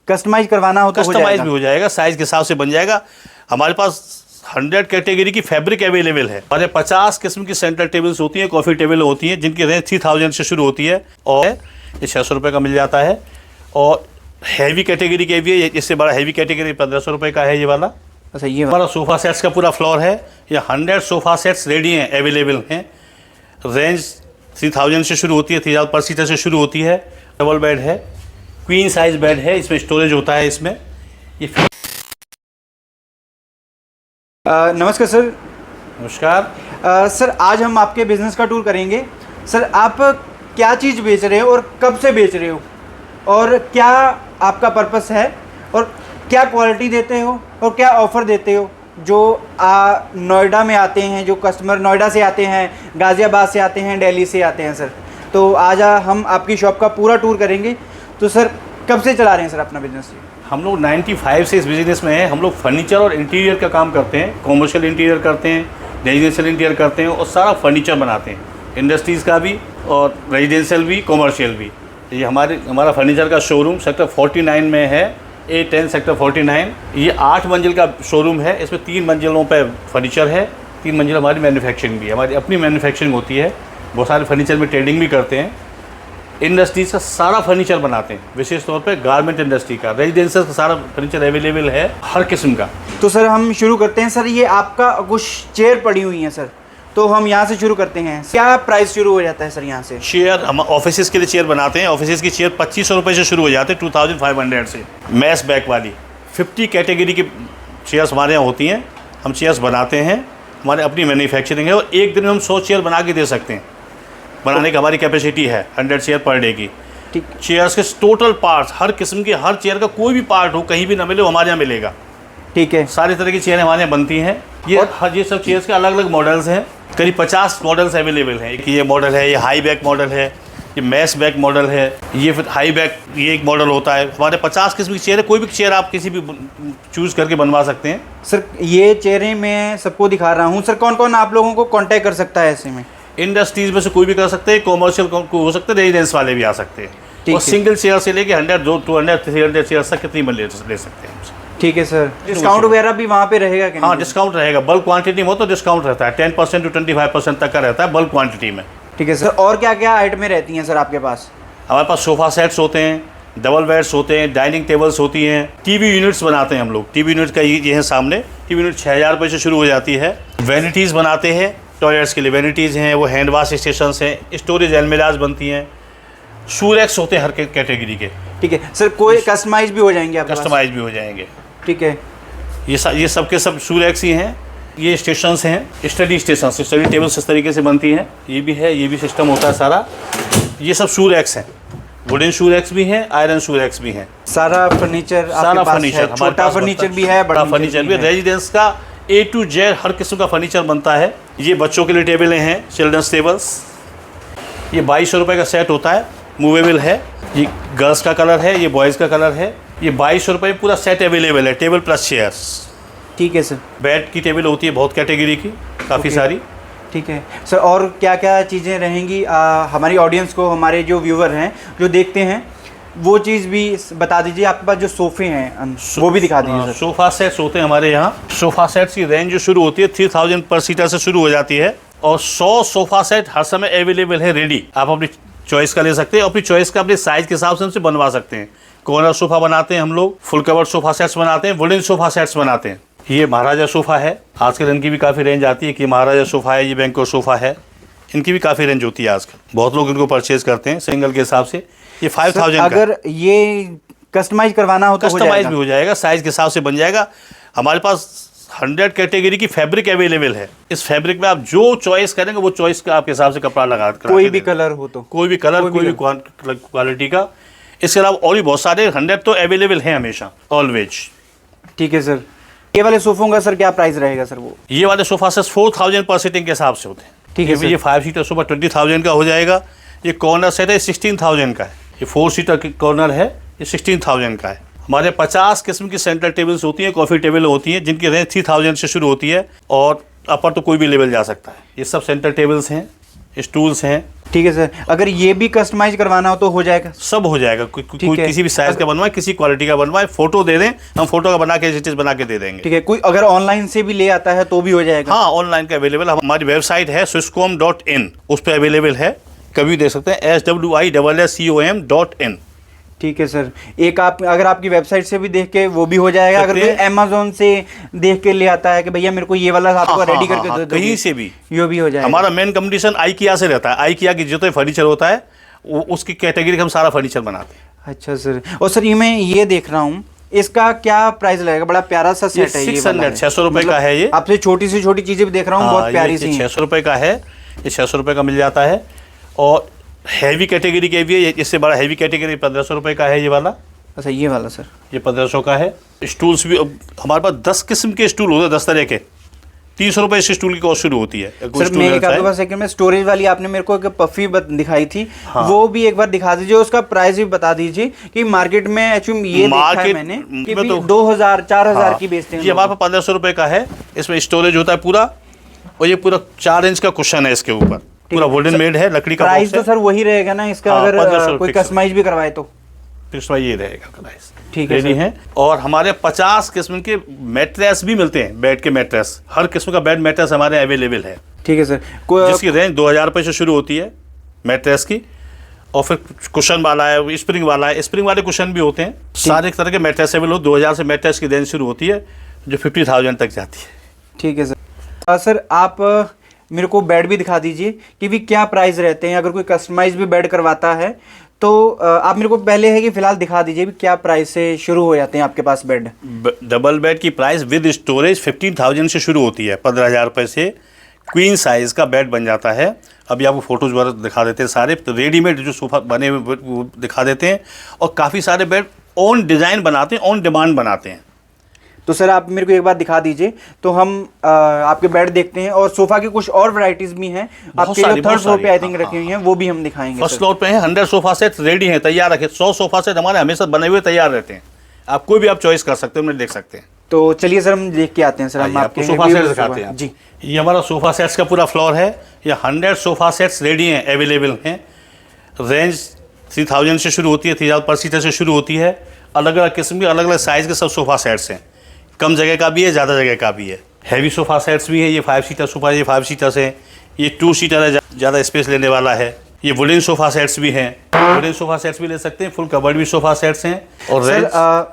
Customise करवाना हो तो कस्टमाइज भी हो जाएगा, साइज के हिसाब से बन जाएगा। हमारे पास 100 कैटेगरी की फैब्रिक अवेलेबल है। हमारे 50 किस्म की सेंटर टेबल्स होती हैं, कॉफ़ी टेबल होती हैं, जिनकी रेंज 3000 से शुरू होती है और ये 600 रुपये का मिल जाता है। और हैवी कैटेगरी के भी है, इससे बड़ा हैवी कैटेगरी 1500 रुपये का है ये वाला। अच्छा, ये हमारा सोफ़ा सेट्स का पूरा फ्लोर है। ये 100 सोफ़ा सेट्स रेडी हैं, अवेलेबल हैं। रेंज 3000 से शुरू होती है, 3000 पर सीटर से शुरू होती है। डबल बेड है, क्वीन साइज बेड है, इसमें स्टोरेज होता है। इसमें ये नमस्कार सर। नमस्कार। सर, आज हम आपके बिज़नेस का टूर करेंगे। सर, आप क्या चीज़ बेच रहे हो और कब से बेच रहे हो, और क्या आपका पर्पस है, और क्या क्वालिटी देते हो और क्या ऑफ़र देते हो जो नोएडा में आते हैं, जो कस्टमर नोएडा से आते हैं, गाज़ियाबाद से आते हैं, दिल्ली से आते हैं सर। तो आज हम आपकी शॉप का पूरा टूर करेंगे। तो सर, कब से चला रहे हैं सर अपना बिज़नेस? हम लोग 95 से इस बिज़नेस में हैं। हम लोग फर्नीचर और इंटीरियर का काम करते हैं। कॉमर्शियल इंटीरियर करते हैं, रेजिडेंशियल इंटीरियर करते हैं और सारा फर्नीचर बनाते हैं, इंडस्ट्रीज़ का भी और रेजिडेंशियल भी, कॉमर्शियल भी। ये हमारा फर्नीचर का शोरूम सेक्टर 49 में है, A10 सेक्टर 49। ये 8 मंजिल का शोरूम है। इसमें 3 मंजिलों पर फर्नीचर है, 3 मंजिल हमारी मैन्युफैक्चरिंग भी है, हमारी अपनी मैन्युफैक्चरिंग होती है। बहुत सारे फर्नीचर में ट्रेडिंग भी करते हैं। इंडस्ट्रीज़ का सारा फर्नीचर बनाते हैं, विशेष तौर पे गारमेंट इंडस्ट्री का, रेजिडेंशियल का सारा फर्नीचर अवेलेबल है हर किस्म का। तो सर, हम शुरू करते हैं। सर, ये आपका कुछ चेयर पड़ी हुई हैं सर, तो हम यहाँ से शुरू करते हैं। क्या प्राइस शुरू हो जाता है सर यहाँ से? चेयर हम ऑफिस के लिए चेयर बनाते हैं। ऑफिस की चेयर 2500 रुपये से शुरू हो जाते हैं, 2500 से। मैस बैक वाली 50 कैटेगरी की चेयर्स हमारे यहाँ होती हैं। हम चेयर्स बनाते हैं, हमारे अपनी मैन्युफैक्चरिंग है और एक दिन में हम 100 चेयर बना के दे सकते हैं। बनाने की हमारी कैपेसिटी है 100 चेयर पर डे की। ठीक। चेयर्स के टोटल पार्ट्स, हर किस्म के, हर चेयर का कोई भी पार्ट हो, कहीं भी ना मिले, वो हमारे यहाँ मिलेगा। ठीक है। सारी तरह की चेयरें हमारे यहाँ बनती हैं। ये सब चेयर्स के अलग अलग मॉडल्स हैं, करीब 50 मॉडल्स अवेलेबल हैं। ये मॉडल है, ये हाई बैक मॉडल है, ये मैस बैक मॉडल है, ये फिर हाई बैक, ये एक मॉडल होता है। हमारे 50 किस्म की चेयर है। कोई भी चेयर आप किसी भी चूज़ करके बनवा सकते हैं। सर, ये चेयरें मैं सबको दिखा रहा हूँ। सर, कौन कौन आप लोगों को कांटेक्ट कर सकता है ऐसे में? इंडस्ट्रीज में से कोई भी कर सकते हैं, कॉमर्शियल को हो सकते हैं, रेजिडेंस वाले भी आ सकते हैं। और सिंगल चेयर से लेके 100, 200, 300 चेयर तक कितनी ले सकते हैं। ठीक है सर। डिस्काउंट वगैरह भी वहाँ पे रहेगा क्या? हाँ, डिस्काउंट रहेगा। बल्क क्वांटिटी में हो तो डिस्काउंट रहता है, 10% to 25% तक का रहता है बल्क क्वांटिटी में। ठीक है सर। और क्या क्या आइटमें रहती हैं सर आपके पास? हमारे पास सोफ़ा सेट्स होते हैं, डबल बेड्स होते हैं, डाइनिंग टेबल्स होती हैं, टीवी यूनिट्स बनाते हैं हम लोग। टीवी यूनिट का ये है सामने, टीवी यूनिट 6000 रुपये से शुरू हो जाती है। वैनिटीज़ बनाते हैं, टॉयलेट्स के लिए वैनिटीज़ हैं, वो हैंड वाश स्टेशन हैं, स्टोरेज अलमीराज बनती हैं, शू रैक्स होते हैं हर कैटेगरी के। ठीक है सर। कोई कस्टमाइज भी हो जाएंगे आपके पास? कस्टमाइज भी हो जाएंगे। ठीक है। ये सब के सब शू रैक्स ही हैं। ये स्टेशंस हैं, स्टडी स्टेशन, स्टडी टेबल्स इस तरीके से बनती हैं। ये भी है, ये भी सिस्टम होता है सारा। ये सब शू रैक्स हैं, वुडन शू रैक्स भी हैं, आयरन शू रैक्स भी हैं। सारा फर्नीचर, सारा फर्नीचर, छोटा फर्नीचर भी है, बड़ा फर्नीचर भी है। रेजिडेंस का A to Z हर किस्म का फर्नीचर बनता है। ये बच्चों के लिए टेबलें हैं, चिल्ड्रंस टेबल्स। ये 2200 रुपये का सेट होता है, मूवेबल है। ये गर्ल्स का कलर है, ये बॉयज़ का कलर है। ये 2200 रुपये पूरा सेट अवेलेबल है, टेबल प्लस चेयर्स। ठीक है सर। बेड की टेबल होती है बहुत कैटेगरी की, काफ़ी सारी। ठीक है सर। और क्या क्या चीज़ें रहेंगी हमारी ऑडियंस को, हमारे जो व्यूवर हैं जो देखते हैं, वो चीज़ भी बता दीजिए। आपके पास जो सोफ़े हैं वो भी दिखा दीजिए सर। सोफ़ा सेट्स होते हैं हमारे यहाँ। सोफ़ा सेट्स की रेंज जो शुरू होती है 3000 पर सीटर से शुरू हो जाती है और 100 सोफ़ा सेट हर समय अवेलेबल है रेडी। आप अपनी चॉइस का ले सकते हैं, अपनी चॉइस का अपने साइज़ के हिसाब से हमसे बनवा सकते हैं। कॉर्नर सोफ़ा बनाते हैं हम लोग, फुल कवर सोफ़ा सेट्स बनाते हैं, वुडन सोफ़ा सेट्स बनाते हैं। ये महाराजा सोफ़ा है, आजकल इनकी भी काफ़ी रेंज आती है कि महाराजा सोफ़ा है, ये बैंको सोफ़ा है, इनकी भी काफ़ी रेंज होती है आजकल। बहुत लोग इनको परचेज़ करते हैं सिंगल के हिसाब से। ये 5000 अगर ये कस्टमाइज करवाना हो तो कस्टमाइज भी हो जाएगा, साइज़ के हिसाब से बन जाएगा। हमारे पास 100 कैटेगरी की फैब्रिक अवेलेबल है। इस फैब्रिक में आप जो चॉइस करेंगे वो चॉइस का आपके हिसाब से कपड़ा लगा, कोई भी कलर हो तो, कोई भी कलर, कोई भी क्वालिटी का। इसके अलावा और भी बहुत सारे 100 तो अवेलेबल हैं हमेशा, ऑलवेज। ठीक है सर। ये वाले सोफ़ों का सर क्या प्राइस रहेगा सर? वो ये वाले सोफ़ा सेट 4000 पर सीटिंग के हिसाब से होते हैं। ठीक है सर। ये 5 सीटर सोफ़ा 20000 का हो जाएगा। ये कॉर्नर सेट है, 16000 का है। ये 4 सीटर कॉर्नर है, ये 16000 का है। हमारे 50 किस्म की सेंटर टेबल्स होती हैं, कॉफ़ी टेबल होती हैं, जिनकी रेंज 3000 से शुरू होती है और अपर तो कोई भी लेवल जा सकता है। ये सब सेंटर टेबल्स हैं। स्टूल्स हैं। ठीक है सर, अगर ये भी कस्टमाइज करवाना हो तो हो जाएगा? सब हो जाएगा। कोई है। किसी भी साइज का बनवाए, किसी क्वालिटी का बनवाए, फोटो दे दें, हम फोटो का बना के चीज़ बना के दे देंगे। ठीक है, कोई अगर ऑनलाइन से भी ले आता है तो भी हो जाएगा? हाँ, ऑनलाइन का अवेलेबल। हमारी वेबसाइट है swisscom.in, उस पर अवेलेबल है, कभी देख सकते हैं, SWISSCOM.in। ठीक है सर, एक आप अगर आपकी वेबसाइट से भी देख के वो भी हो जाएगा, अगर कोई अमेज़न से देख के ले आता है कि भैया मेरे को ये वाला आपको रेडी करके दे दो, कहीं से भी ये भी हो जाएगा। हमारा मेन कंपटीशन IKEA से रहता है। IKEA की जितना फर्नीचर होता है उसकी कैटेगरी का हम सारा फर्नीचर बनाते हैं। अच्छा सर, और सर ये मैं ये देख रहा हूँ, इसका क्या प्राइस लगेगा? बड़ा प्यारा सा सेट है, 600 रुपए का है ये। आपसे छोटी से छोटी चीजें भी देख रहा हूँ, बहुत प्यारी सी 600 रुपए का है, ये 600 रुपए का मिल जाता है। और हैवी कैटेगरी के भी है, इससे बड़ा हैवी कैटेगरी 1500 रुपए का है ये वाला। अच्छा, ये वाला सर ये 1500 का है। स्टूल्स भी हमारे पास 10 किस्म के स्टूल होते हैं, 10 तरह के। 300 रुपए से स्टूल की कॉस्ट शुरू होती है। सर मैं एक आपके पास सेकंड में स्टोरेज वाली आपने मेरे को एक पफी दिखाई थी, हाँ। वो भी एक बार दिखा दीजिए, उसका प्राइस भी बता दीजिए कि मार्केट में एक्चुअली ये देखा है मैंने कि तो 2000 4000 की बेचते हैं। ये हमारे पास 1500 रुपए का है। इसमें स्टोरेज होता है पूरा, और ये पूरा 4 इंच का कुशन है इसके ऊपर, पूरा वुडन मेड है, लकड़ी का। प्राइस तो सर वही रहेगा ना इसका? अगर कोई कस्टमाइज भी करवाए तो फिक्स ये रहेगा प्राइस। ठीक है, है। और हमारे 50 किस्म के मैट्रेस भी मिलते हैं, बेड के मैट्रेस, हर किस्म का बेड मैट्रेस हमारे अवेलेबल है। ठीक है सर, जिसकी रेंज 2000 रुपये से शुरू होती है मैट्रेस की, और फिर कुशन वाला है, स्प्रिंग वाला है, स्प्रिंग वाले कुशन भी होते हैं। सारे तरह के मैट्रेस अवेलेबल हो। 2000 से मैट्रेस की रेंज शुरू होती है, जो 50,000 तक जाती है। ठीक है सर। सर आप मेरे को बेड भी दिखा दीजिए कि भी क्या प्राइस रहते हैं, अगर कोई कस्टमाइज भी बेड करवाता है तो आप मेरे को पहले है कि फिलहाल दिखा दीजिए भी क्या प्राइस से शुरू हो जाते हैं आपके पास बेड। डबल बेड की प्राइस विद स्टोरेज 15,000 से शुरू होती है, 15,000 रुपये से क्वीन साइज़ का बेड बन जाता है। अभी आपको फोटोज वगैरह दिखा देते हैं सारे, तो रेडीमेड जो सोफा बने हुए वो दिखा देते हैं। और काफ़ी सारे बेड ऑन डिज़ाइन बनाते हैं, ऑन डिमांड बनाते हैं। तो सर आप मेरे को एक बार दिखा दीजिए, तो हम आपके बेड देखते हैं। और सोफा की कुछ और वैरायटीज भी हैं आपके जो थर्ड फ्लोर पे आई थिंक रखी हुई हैं, वो भी हम दिखाएंगे। फर्स्ट फ्लोर पे है 100 सोफा सेट रेडी हैं, तैयार रखे। 100 सोफा सेट हमारे हमेशा बने हुए तैयार रहते हैं। आप कोई भी आप चॉइस कर सकते हो, उन्हें देख सकते हैं। तो चलिए सर हम देख के आते हैं। सर हम आपको सोफा सेट दिखाते हैं जी। ये हमारा सोफा सेट्स का पूरा फ्लोर है। ये 100 सोफा सेट्स रेडी हैं, अवेलेबल हैं। रेंज 3000 से शुरू होती है, 3000 पर सीटर से शुरू होती है। अलग अलग किस्म के, अलग अलग साइज़ के सब सोफा सेट्स हैं। कम जगह का भी है, ज़्यादा जगह का भी है। हैवी सोफ़ा सेट्स भी है। ये 5 सीटर सोफ़ा, ये 5 सीटर्स है। ये 2 सीटर है, ज़्यादा स्पेस लेने वाला है। ये वुडन सोफ़ा सेट्स भी हैं, वुडन सोफ़ा सेट्स भी ले सकते हैं। फुल कवर्ड भी सोफ़ा सेट्स हैं। और सर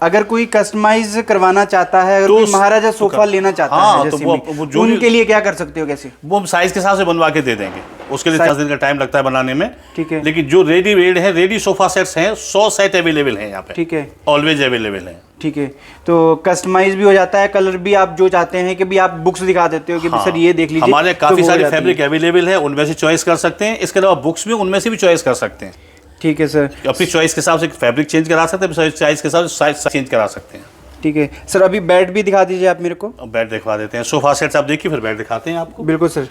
अगर कोई कस्टमाइज करवाना चाहता है, अगर तो कोई महाराजा सोफ़ा लेना चाहता है तो वो जो उनके लिए क्या कर सकते हो? कैसे? वो हम साइज़ के हिसाब से बनवा के दे देंगे, उसके लिए 10 दिन का टाइम लगता है बनाने में। ठीक है। लेकिन जो रेडी मेड है, रेडी सोफ़ा सेट्स हैं, 100 सेट अवेलेबल हैं यहाँ पे। ठीक है, ऑलवेज अवेलेबल है। ठीक है, तो कस्टमाइज भी हो जाता है, कलर भी आप जो चाहते हैं कि भी आप बुक्स दिखा देते हो कि हाँ, सर ये देख लीजिए। हमारे काफ़ी तो सारे फैब्रिक अवेलेबल है, उनमें से चॉइस कर सकते हैं। इसके अलावा बुक्स भी उनमें से भी चॉइस कर सकते हैं। ठीक है सर, अपनी चॉइस के हिसाब से फैब्रिक चेंज करा सकते हैं, चॉइस के हिसाब से साइज चेंज करा सकते हैं। ठीक है सर, अभी बेड भी दिखा दीजिए आप मेरे को। बेड दिखवा देते हैं। सोफा सेट्स आप देखिए, फिर बेड दिखाते हैं आपको। बिल्कुल सर।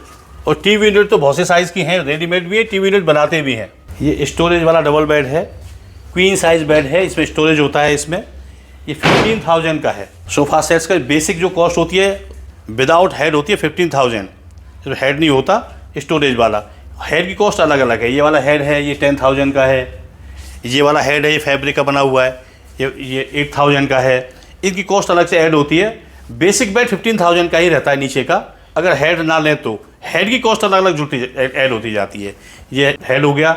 और टीवी यूनिट तो बहुत से साइज़ की हैं, रेडीमेड भी है, टीवी यूनिट बनाते भी हैं। ये स्टोरेज वाला डबल बेड है, क्वीन साइज बेड है, इसमें स्टोरेज होता है। इसमें ये 15,000 का है। सोफ़ा सेट्स का बेसिक जो कॉस्ट होती है विदाउट हेड होती है 15,000, जो हेड नहीं होता स्टोरेज वाला। हेड की कॉस्ट अलग अलग है। ये वाला हेड है, ये 10,000 का है। ये वाला हेड है, ये फैब्रिक का बना हुआ है, ये 8,000 का है। इनकी कॉस्ट अलग से ऐड होती है। बेसिक बेड 15,000 का ही रहता है नीचे का। अगर हेड ना लें तो हेड की कॉस्ट अलग अलग जुटी ऐड होती जाती है। ये हेड हो गया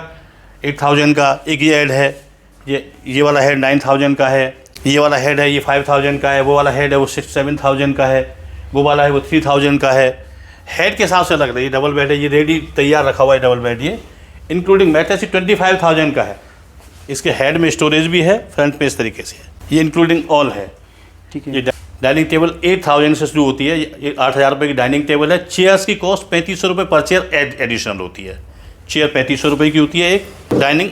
8,000 का। एक ये हेड है, ये वाला हेड 9,000 का है। ये वाला हेड है, ये 5,000 का है। वो वाला हेड है, वो 7,000 का है। वो वाला है, वो 3,000 का है। हेड के हिसाब से अलग है। ये डबल बेड है, ये रेडी तैयार रखा हुआ है डबल बेड। ये इंक्लूडिंग मैट्रेस 25,000 का है। इसके हेड में स्टोरेज भी है, फ्रंट में इस तरीके से ये इंक्लूडिंग ऑल है। ठीक है। ये डाइनिंग टेबल 8,000 से शुरू होती है। ये 8,000 रुपये की डाइनिंग टेबल है। चेयर्स की कॉस्ट 3,500 रुपये पर चेयर एडिशनल होती है। चेयर 3,500 रुपये की होती है एक। डाइनिंग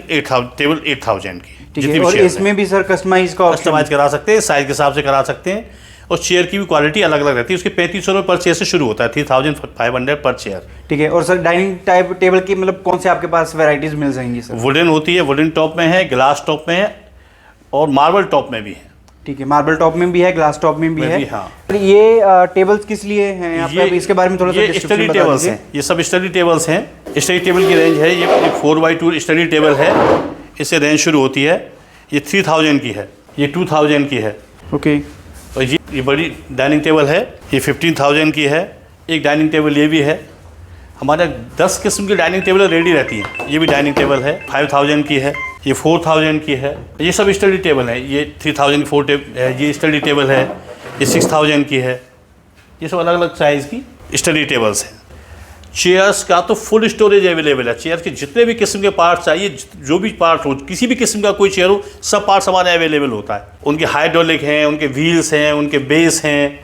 टेबल 8,000 की। ठीक है। और इसमें भी सर कस्टमाइज करा सकते हैं, साइज के हिसाब से करा सकते हैं। और चेयर की भी क्वालिटी अलग अलग रहती है। उसके 3,500 रुपये पर चेयर से शुरू होता है, 3,500 पर चेयर। ठीक है। और सर डाइनिंग टाइप टेबल की मतलब कौन से आपके पास वैरायटीज मिल जाएंगी सर? वुडन होती है, वुडन टॉप में है, ग्लास टॉप में है, और मार्बल टॉप में भी है। ठीक है, मार्बल टॉप में भी है, ग्लास टॉप में भी है। हाँ। ये टेबल्स किस लिए हैं यहाँ पे? इसके बारे में थोड़ा सा स्टडी टेबल्स हैं। ये सब स्टडी टेबल्स हैं। स्टडी टेबल की रेंज है, ये 4x2 स्टडी टेबल है, इससे रेंज शुरू होती है। ये 3000 की है, ये 2000 की है। ओके। और ये बड़ी डाइनिंग टेबल है, ये 15000 की है। एक डाइनिंग टेबल ये भी है। हमारे 10 किस्म की डाइनिंग टेबल रेडी रहती हैं। ये भी डाइनिंग टेबल है, 5000 की है, ये 4000 की है। ये सब स्टडी टेबल है। ये 3000 की 4 है, ये स्टडी टेबल है, ये 6000 की है। ये सब अलग अलग साइज़ की स्टडी टेबल्स हैं। चेयर्स का तो फुल स्टोरेज अवेलेबल है। चेयर के जितने भी किस्म के पार्ट्स चाहिए, जो भी पार्ट हो, किसी भी किस्म का कोई चेयर हो, सब पार्ट्स हमारे अवेलेबल होता है। उनके हाइड्रोलिक हैं, उनके व्हील्स हैं, उनके बेस हैं,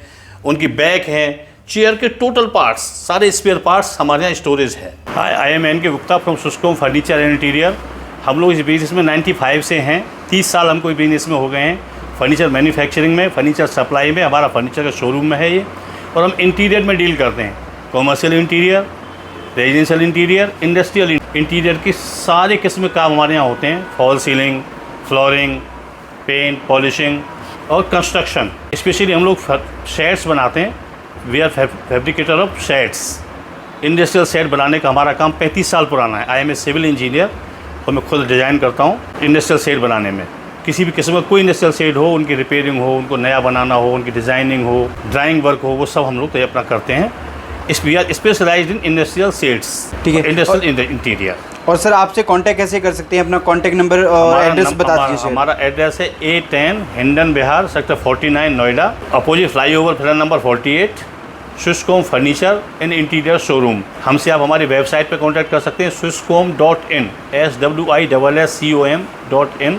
उनकी बैक हैं। चेयर के टोटल पार्ट्स, सारे स्पेयर पार्ट्स हमारे यहाँ स्टोरेज है। I am N K Gupta from Suscom furniture and interior. हम लोग इस बिज़नेस में 95 से हैं। 30 साल हमको इस बिज़नेस में हो गए हैं। फर्नीचर मैन्युफैक्चरिंग में, फर्नीचर सप्लाई में, हमारा फर्नीचर का शोरूम में है ये। और हम इंटीरियर में डील करते हैं, commercial interior, residential interior, industrial interior की सारे किस्म के काम हमारे यहाँ होते हैं। Fall ceiling, flooring, paint, polishing और कंस्ट्रक्शन। स्पेशली हम लोग शेड्स बनाते हैं। We are fabricator of sheds. Industrial shed बनाने का हमारा काम 35 साल पुराना है। I am a civil engineer और मैं खुद डिज़ाइन करता हूँ इंडस्ट्रियल शेड बनाने में। किसी भी किस्म का कोई इंडस्ट्रियल शेड हो, उनकी रिपेयरिंग हो, उनको नया बनाना हो, उनकी डिज़ाइनिंग हो, ड्राइंग वर्क हो, वो सब हम लोग तो अपना करते हैं। We are specialised in industrial sheds, ठीक है, इंडस्ट्रियल इंटीरियर। और सर आपसे कांटेक्ट कैसे कर सकते हैं? अपना कांटेक्ट नंबर और एड्रेस बता दीजिए। हमारा एड्रेस है A10 Hindon Vihar, sector 49 Noida, opposite flyover, flat number 48, Suscom furniture and interior showroom. हमसे आप हमारी वेबसाइट पर कॉन्टैक्ट कर सकते हैं, suscom.in, SWISSCOM.in।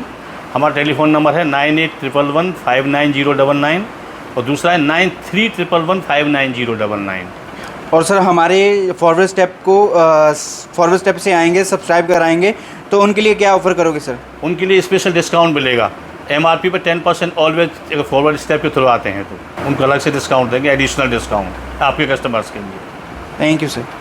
हमारा टेलीफोन नंबर है 9811159099 और दूसरा है 9311159099। और सर हमारे फॉरवर्ड स्टेप से आएंगे, सब्सक्राइब कराएंगे, तो उनके लिए क्या ऑफ़र करोगे सर? उनके लिए स्पेशल डिस्काउंट मिलेगा। MRP पर 10% ऑलवेज, अगर फॉरवर्ड स्टेप के थ्रू आते हैं तो उनको अलग से डिस्काउंट देंगे, एडिशनल डिस्काउंट आपके कस्टमर्स के लिए। Thank you sir.